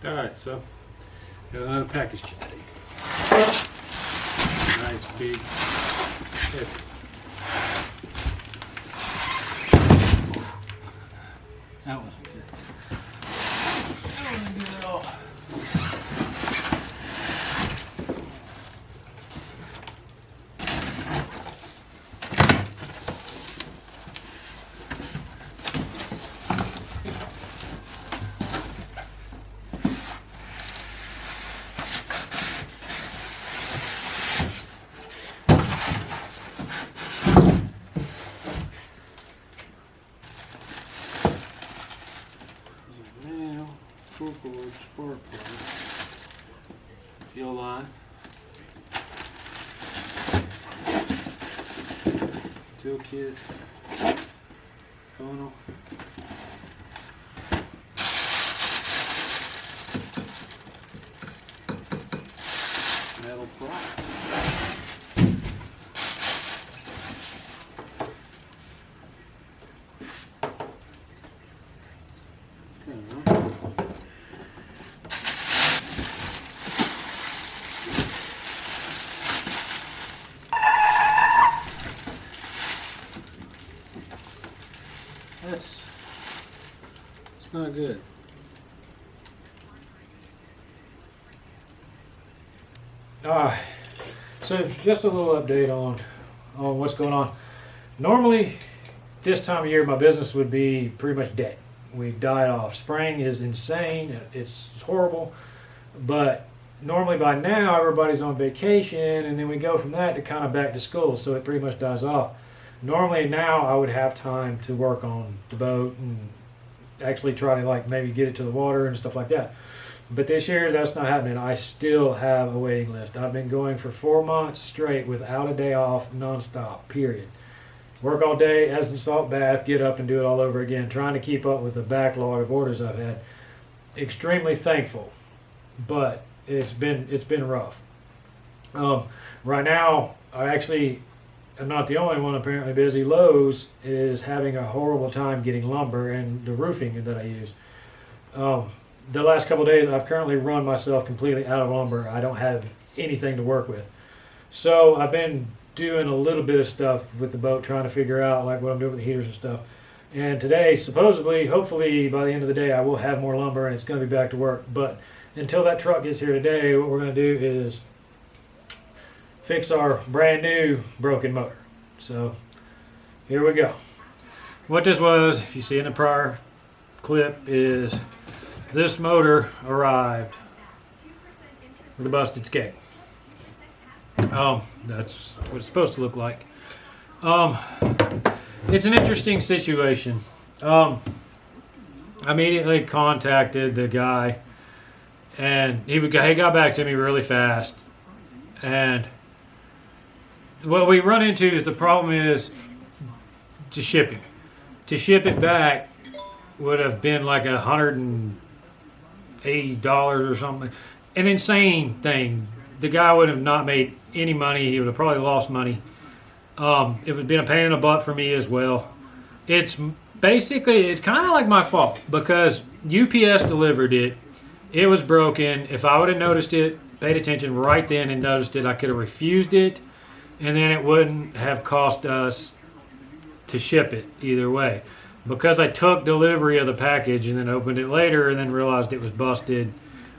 Alright, so got another package today. Nice big heavy. That wasn't good. That wasn't good at all. Board, spark plug, fuel line, toolkit, funnel, metal prop. It's not good. So just a little update on what's going on. Normally, this time of year, my business would be pretty much dead. We've died off. Spring is insane. It's horrible. But normally by now, everybody's on vacation, and then we go from that to kind of back to school, so it pretty much dies off. Normally now I would have time to work on the boat and actually try to like maybe get it to the water and stuff like that. But this year that's not happening. I still have a waiting list. I've been going for 4 months straight without a day off, nonstop, period. Work all day, have some salt bath, get up and do it all over again, trying to keep up with the backlog of orders I've had. Extremely thankful, but it's been rough. Right now, I'm not the only one apparently busy. Lowe's is having a horrible time getting lumber and the roofing that I use. The last couple of days I've currently run myself completely out of lumber. I don't have anything to work with. So I've been doing a little bit of stuff with the boat, trying to figure out like what I'm doing with the heaters and stuff. And today, supposedly, hopefully by the end of the day, I will have more lumber and it's going to be back to work. But until that truck gets here today, what we're going to do is fix our brand new broken motor. So here we go. What this was, if you see in the prior clip, is this motor arrived with a busted skate. That's what it's supposed to look like. It's an interesting situation. I immediately contacted the guy, and he got back to me really fast. And what we run into is the problem is to shipping. To ship it back would have been like $180 or something. An insane thing. The guy would have not made any money. He would have probably lost money. It would have been a pain in the butt for me as well. It's kind of like my fault because UPS delivered it. It was broken. If I would have noticed it, paid attention right then and noticed it, I could have refused it, and then it wouldn't have cost us to ship it either way. Because I took delivery of the package and then opened it later and then realized it was busted,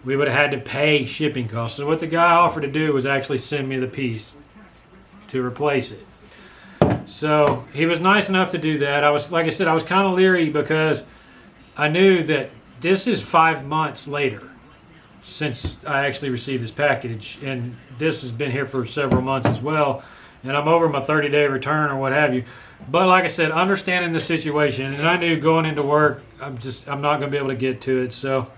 we would have had to pay shipping costs. So what the guy offered to do was actually send me the piece to replace it. So he was nice enough to do that. Like I said, I was kind of leery because I knew that this is 5 months later since I actually received this package, and this has been here for several months as well, and I'm over my 30-day return or what have you. But like I said, understanding the situation, and I knew going into work, I'm not going to be able to get to it. So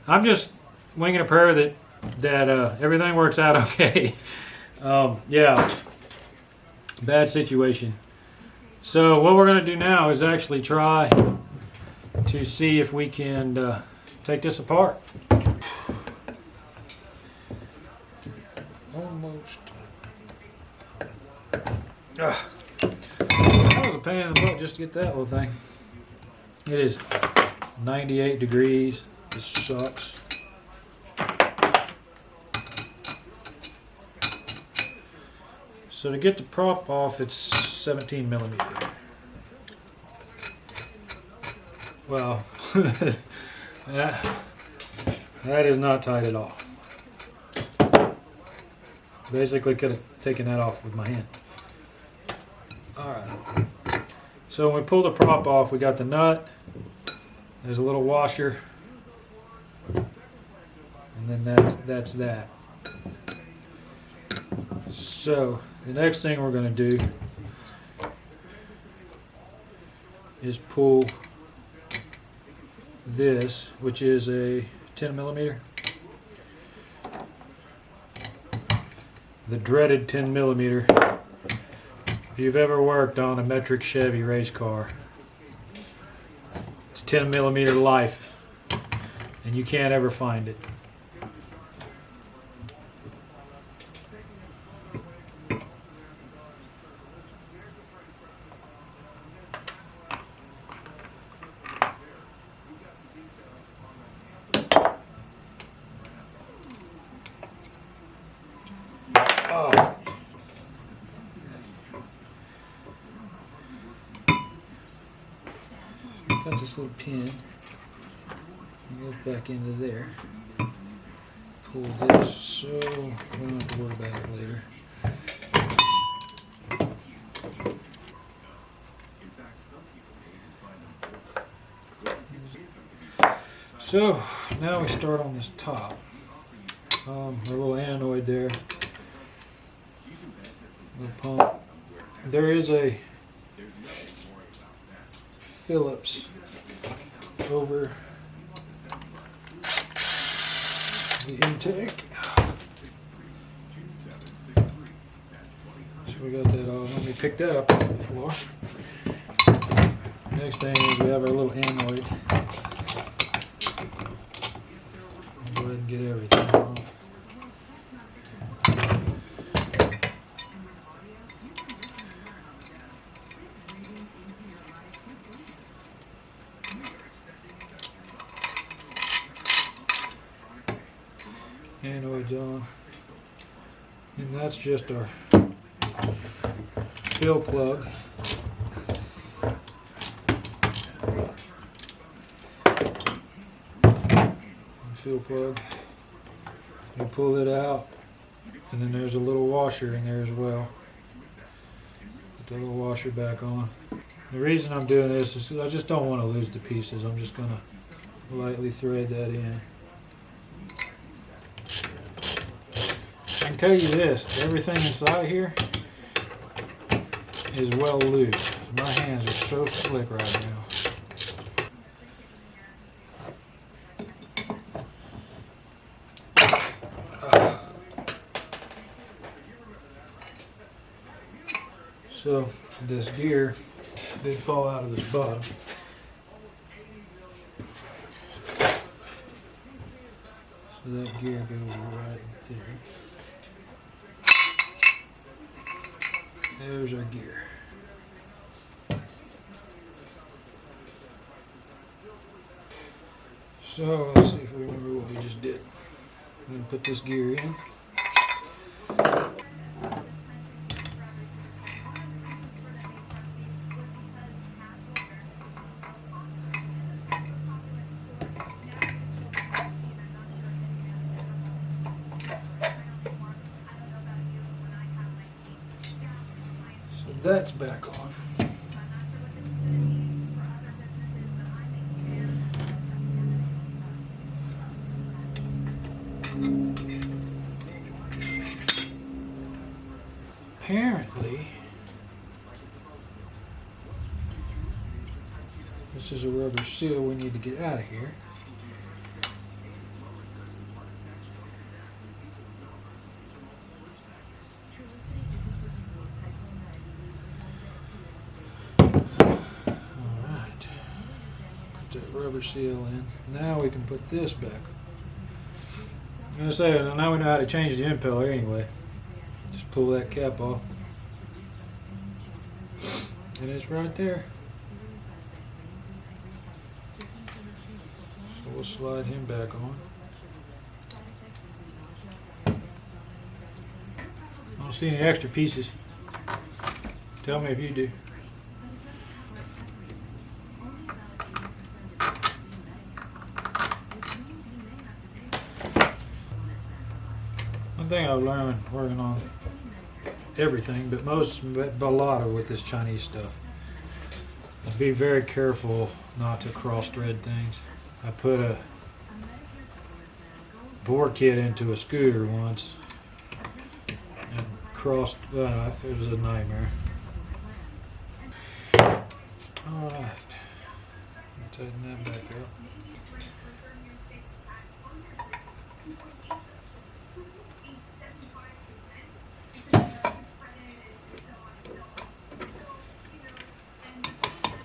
I'm just winging a prayer that everything works out okay. Yeah, bad situation. So what we're going to do now is actually try to see if we can take this apart. Almost. That was a pain in the butt just to get that little thing. It is 98 degrees. This sucks. So to get the prop off, it's 17 millimeter. Well, that is not tight at all. Basically could have taken that off with my hand. Alright. So when we pull the prop off, we got the nut. There's a little washer. And then that's that. So the next thing we're going to do is pull this, which is a 10 millimeter. The dreaded 10 millimeter. If you've ever worked on a metric Chevy race car, it's 10 millimeter life, and you can't ever find it. Got this little pin. It goes back into there. Pull this, so we don't have to worry about it later. So now we start on this top. A little anoid there. Little pump. There is a Phillips over the intake. So we got that off. Let me pick that up off the floor. Next thing is we have our little anoid. I'll go ahead and get everything off. Anoids on, and that's just our fill plug. Fill plug. You pull it out, and then there's a little washer in there as well. Put the little washer back on. The reason I'm doing this is because I just don't want to lose the pieces. I'm just going to lightly thread that in. I can tell you this, everything inside here is well lubed. My hands are so slick right now. So this gear did fall out of this bottom. So that gear goes right there. There's our gear. So let's see if we remember what we just did. I'm going to put this gear in. That's back on. Apparently, this is a rubber seal we need to get out of here. Rubber seal in. Now we can put this back. I'm going to say, now we know how to change the impeller anyway. Just pull that cap off. And it's right there. So we'll slide him back on. I don't see any extra pieces. Tell me if you do. One thing I've learned working on everything, but a lot of with this Chinese stuff, is be very careful not to cross thread things. I put a board kit into a scooter once and crossed, it was a nightmare. Alright, tighten that back up.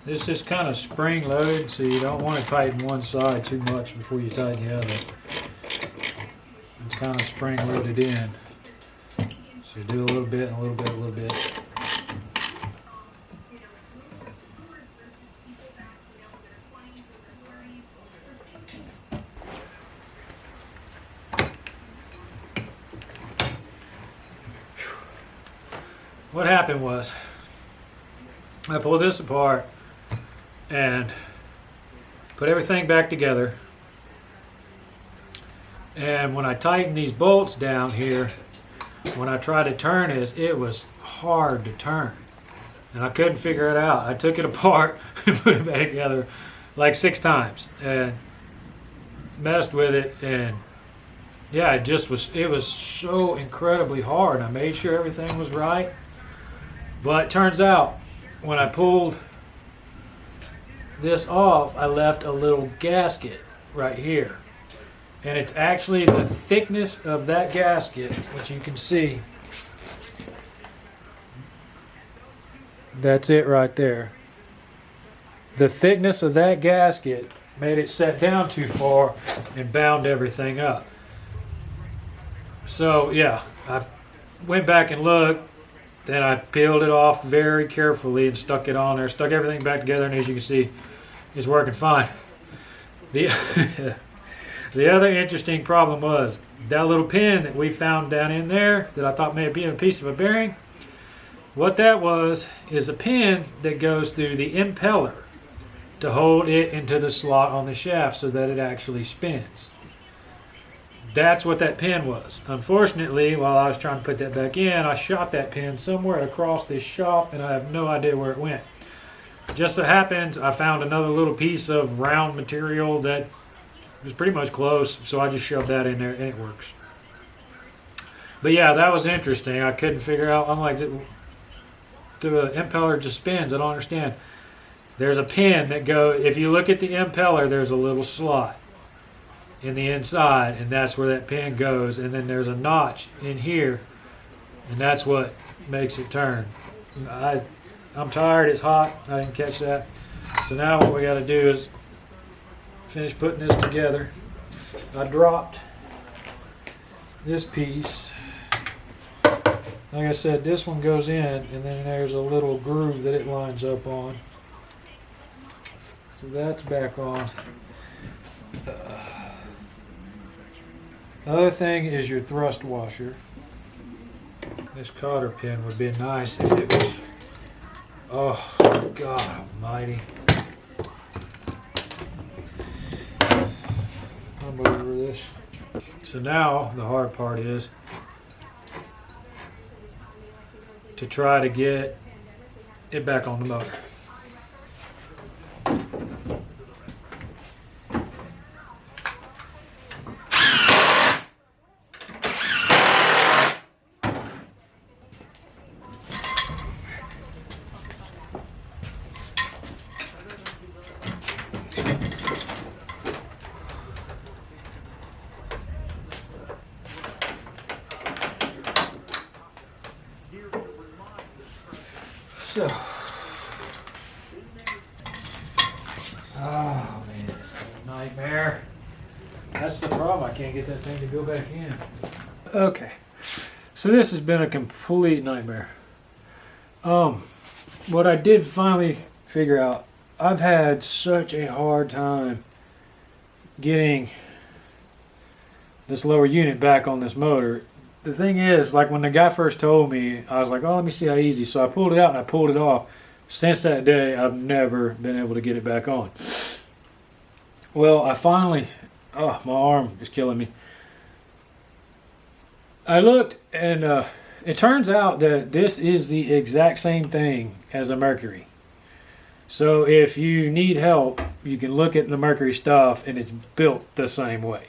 This is kind of spring loaded, so you don't want to tighten one side too much before you tighten the other. It's kind of spring loaded in. So you do a little bit and a little bit, a little bit. What happened was, I pulled this apart and put everything back together, and when I tightened these bolts down here, when I tried to turn this, it was hard to turn and I couldn't figure it out. I took it apart and put it back together like 6 times and messed with it, and yeah, it was so incredibly hard. I made sure everything was right, but it turns out when I pulled this off, I left a little gasket right here. And it's actually the thickness of that gasket, which you can see. That's it right there. The thickness of that gasket made it set down too far and bound everything up. So yeah, I went back and looked. Then I peeled it off very carefully and stuck it on there, stuck everything back together, and as you can see, it's working fine. The other interesting problem was that little pin that we found down in there that I thought may be a piece of a bearing. What that was is a pin that goes through the impeller to hold it into the slot on the shaft so that it actually spins. That's what that pin was. Unfortunately, while I was trying to put that back in, I shot that pin somewhere across this shop and I have no idea where it went. Just so happens I found another little piece of round material that was pretty much close, so I just shoved that in there and it works. But yeah, that was interesting. I couldn't figure out, I'm like, the impeller just spins. I don't understand. There's a pin that if you look at the impeller, there's a little slot in the inside, and that's where that pin goes, and then there's a notch in here, and that's what makes it turn. I'm tired, it's hot, I didn't catch that. So now what we got to do is finish putting this together. I dropped this piece. Like I said, this one goes in, and then there's a little groove that it lines up on. So that's back on. The other thing is your thrust washer. This cotter pin would be nice if it was, oh God almighty. I'm over this. So now the hard part is to try to get it back on the motor. So, oh man, it's a nightmare. That's the problem, I can't get that thing to go back in. Okay, so this has been a complete nightmare. What I did finally figure out, I've had such a hard time getting this lower unit back on this motor. the thing is, like when the guy first told me, I was like, oh, let me see how easy. So I pulled it out and I pulled it off. Since that day, I've never been able to get it back on. Well, I finally, oh, my arm is killing me. I looked and it turns out that this is the exact same thing as a Mercury. So if you need help, you can look at the Mercury stuff and it's built the same way.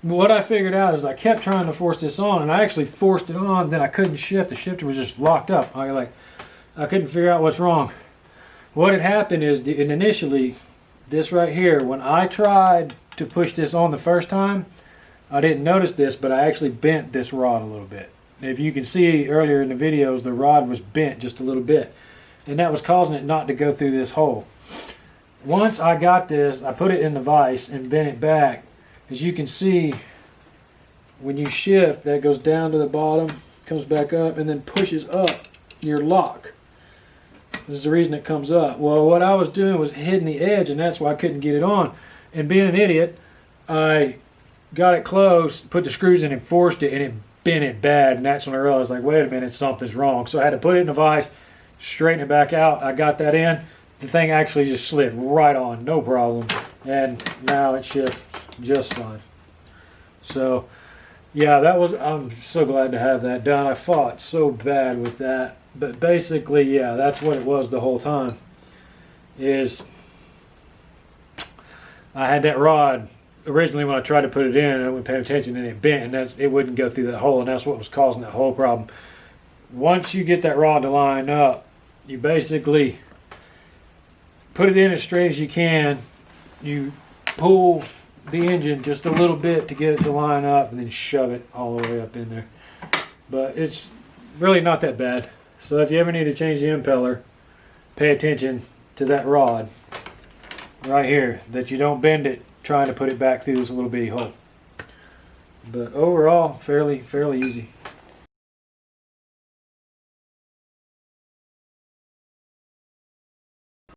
What I figured out is I kept trying to force this on, and I actually forced it on, then I couldn't shift. The shifter was just locked up. I couldn't figure out what's wrong. What had happened is, initially, this right here, when I tried to push this on the first time, I didn't notice this, but I actually bent this rod a little bit. If you can see earlier in the videos, the rod was bent just a little bit, and that was causing it not to go through this hole. Once I got this, I put it in the vise and bent it back. As you can see, when you shift, that goes down to the bottom, comes back up, and then pushes up your lock. This is the reason it comes up. Well, what I was doing was hitting the edge, and that's why I couldn't get it on. And being an idiot, I got it close, put the screws in and forced it, and it bent it bad. And that's when I realized, like, wait a minute, something's wrong. So I had to put it in the vise, straighten it back out. I got that in. The thing actually just slid right on, no problem. And now it shifts just fine. So yeah, I'm so glad to have that done. I fought so bad with that, but basically, yeah, that's what it was the whole time. Is I had that rod originally when I tried to put it in, I wasn't paying attention, and it bent, and it wouldn't go through that hole, and that's what was causing that whole problem. Once you get that rod to line up, you basically put it in as straight as you can. You pull the engine just a little bit to get it to line up, and then shove it all the way up in there. But it's really not that bad. So if you ever need to change the impeller, pay attention to that rod right here, that you don't bend it trying to put it back through this little bitty hole. But overall, fairly easy.